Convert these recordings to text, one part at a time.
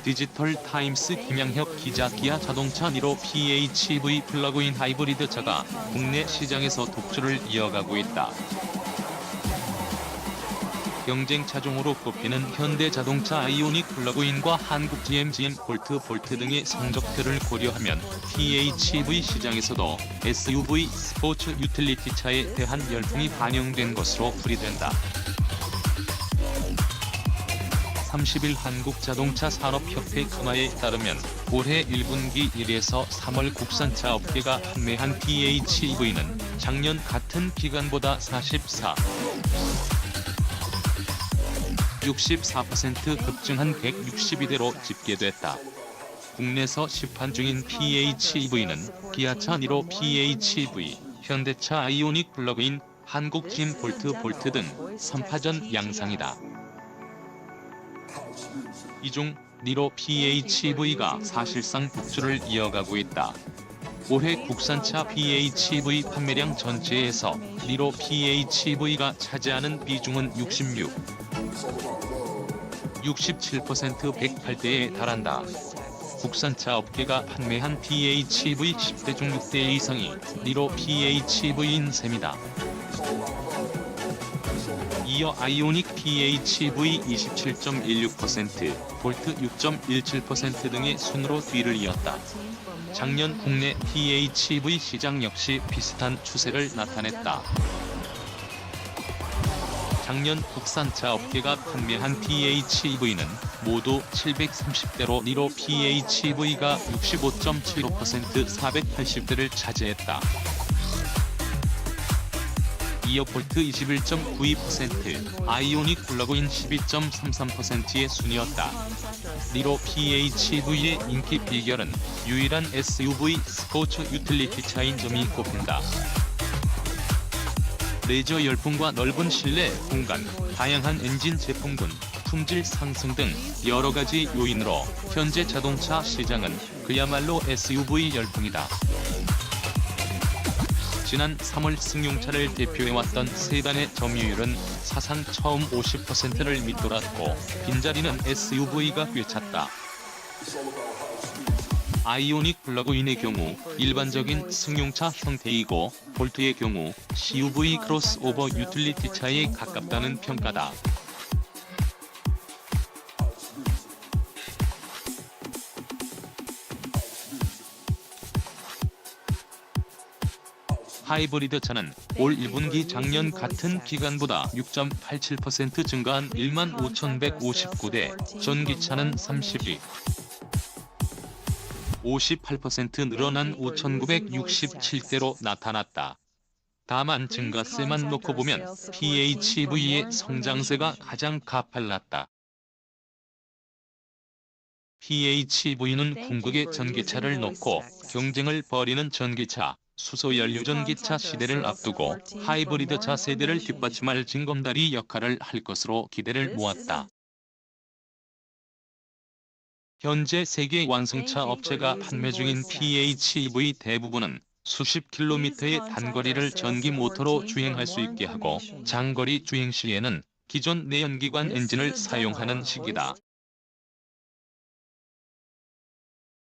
디지털 타임스 김양혁 기자 기아 자동차 니로 PHEV 플러그인 하이브리드 차가 국내 시장에서 독주를 이어가고 있다. 경쟁 차종으로 꼽히는 현대자동차 아이오닉 플러그인과 한국 GM 볼트 등의 성적표를 고려하면 PHEV 시장에서도 SUV 스포츠 유틸리티 차에 대한 열풍이 반영된 것으로 풀이된다. 30일 한국자동차산업협회 카마에 따르면 올해 1분기 1에서 3월 국산차 업계가 판매한 PHEV는 작년 같은 기간보다 64% 급증한 162대로 집계됐다. 국내에서 시판 중인 PHEV는 기아차 니로 PHEV, 현대차 아이오닉 플러그인, 한국 GM 볼트 등 3파전 양상이다. 이 중 니로 PHEV가 사실상 독주를 이어가고 있다. 올해 국산차 PHEV 판매량 전체에서 니로 PHEV가 차지하는 비중은 67% 108대에 달한다. 국산차 업계가 판매한 PHEV 10대 중 6대 이상이 니로 PHEV인 셈이다. 이어 아이오닉 PHEV 27.16%, 볼트 6.17% 등의 순으로 뒤를 이었다. 작년 국내 PHEV 시장 역시 비슷한 추세를 나타냈다. 작년 국산차 업계가 판매한 PHEV는 모두 730대로 니로 PHEV가 65.75%, 480대를 차지했다. 이어 볼트 21.92%, 아이오닉 플러그인 12.33%의 순이었다. 니로 PHEV의 인기 비결은 유일한 SUV 스포츠 유틸리티 차인 점이 꼽힌다. 레저 열풍과 넓은 실내 공간, 다양한 엔진 제품군, 품질 상승 등 여러 가지 요인으로 현재 자동차 시장은 그야말로 SUV 열풍이다. 지난 3월 승용차를 대표해왔던 세단의 점유율은 사상 처음 50%를 밑돌았고 빈자리는 SUV가 꿰찼다. 아이오닉 플러그인의 경우 일반적인 승용차 형태이고 볼트의 경우 CUV 크로스오버 유틸리티 차에 가깝다는 평가다. 하이브리드 차는 올 1분기 작년 같은 기간보다 6.87% 증가한 15,159대, 전기차는 58% 늘어난 5,967대로 나타났다. 다만 증가세만 놓고 보면 PHEV의 성장세가 가장 가팔랐다. PHEV는 궁극의 전기차를 놓고 경쟁을 벌이는 전기차, 수소연료 전기차 시대를 앞두고 하이브리드 차 세대를 뒷받침할 징검다리 역할을 할 것으로 기대를 모았다. 현재 세계 완성차 업체가 판매 중인 PHEV 대부분은 수십 킬로미터의 단거리를 전기 모터로 주행할 수 있게 하고 장거리 주행 시에는 기존 내연기관 엔진을 사용하는 시기다.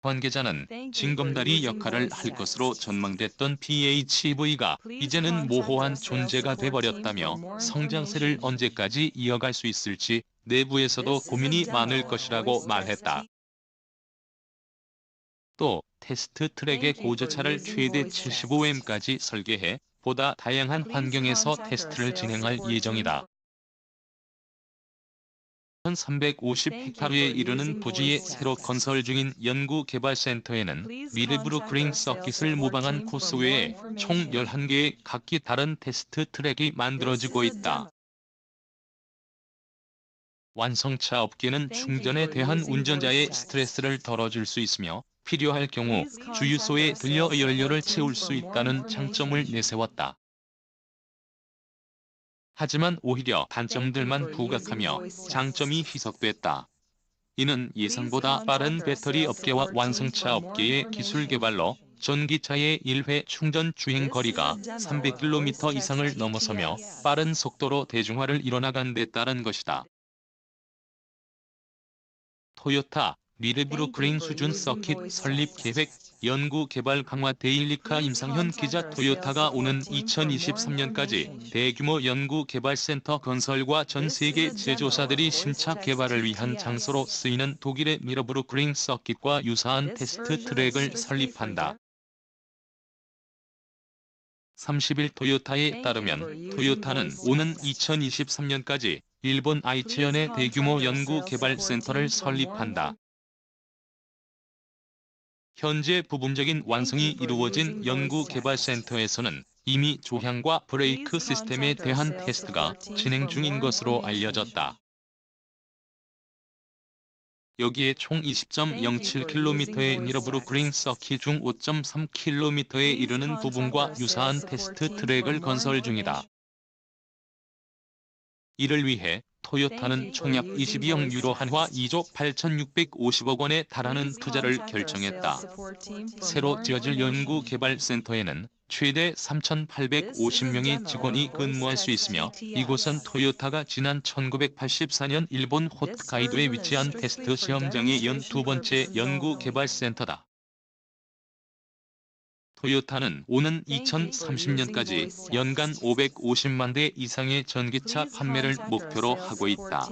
관계자는 징검다리 역할을 할 것으로 전망됐던 PHEV가 이제는 모호한 존재가 돼버렸다며 성장세를 언제까지 이어갈 수 있을지 내부에서도 고민이 많을 것이라고 말했다. 또 테스트 트랙의 고저차를 최대 75M까지 설계해 보다 다양한 환경에서 테스트를 진행할 예정이다. 1,350헥타르에 이르는 부지에 새로 건설 중인 연구개발센터에는 미르브루크링 서킷을 모방한 코스 외에 총 11개의 각기 다른 테스트 트랙이 만들어지고 있다. 완성차 업계는 충전에 대한 운전자의 스트레스를 덜어줄 수 있으며 필요할 경우 주유소에 들려 연료를 채울 수 있다는 장점을 내세웠다. 하지만 오히려 단점들만 부각하며 장점이 희석됐다. 이는 예상보다 빠른 배터리 업계와 완성차 업계의 기술 개발로 전기차의 1회 충전 주행 거리가 300km 이상을 넘어서며 빠른 속도로 대중화를 이뤄나간 데 따른 것이다. 토요타, 미르브루크링 수준 서킷 설립 계획, 연구 개발 강화 데일리카 임상현 기자 토요타가 오는 2023년까지 대규모 연구 개발 센터 건설과 전 세계 제조사들이 심차 개발을 위한 장소로 쓰이는 독일의 미르브루크링 서킷과 유사한 테스트 트랙을 설립한다. 30일 토요타에 따르면 토요타는 오는 2023년까지 일본 아이치현에 대규모 연구 개발 센터를 설립한다. 현재 부분적인 완성이 이루어진 연구 개발 센터에서는 이미 조향과 브레이크 시스템에 대한 테스트가 진행 중인 것으로 알려졌다. 여기에 총 20.07km의 미러브루크링 서킷 중 5.3km에 이르는 부분과 유사한 테스트 트랙을 건설 중이다. 이를 위해 토요타는 총약 22억 유로 한화 2조 8,650억 원에 달하는 투자를 결정했다. 새로 지어질 연구개발센터에는 최대 3,850명의 직원이 근무할 수 있으며 이곳은 토요타가 지난 1984년 일본 홋카이도에 위치한 테스트 시험장에 이은 두 번째 연구개발센터다. 토요타는 오는 2030년까지 연간 550만 대 이상의 전기차 판매를 목표로 하고 있다.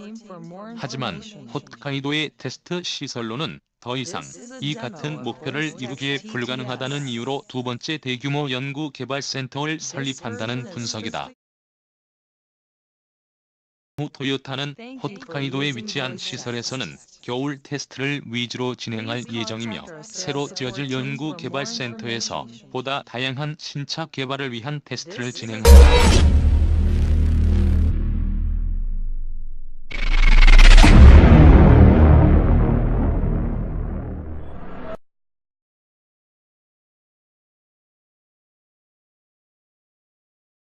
하지만 홋카이도의 테스트 시설로는 더 이상 이 같은 목표를 이루기에 불가능하다는 이유로 두 번째 대규모 연구 개발 센터를 설립한다는 분석이다. 토요타는 홋카이도에 위치한 시설에서는 겨울 테스트를 위주로 진행할 예정이며 새로 지어질 연구 개발 센터에서 보다 다양한 신차 개발을 위한 테스트를 진행한다.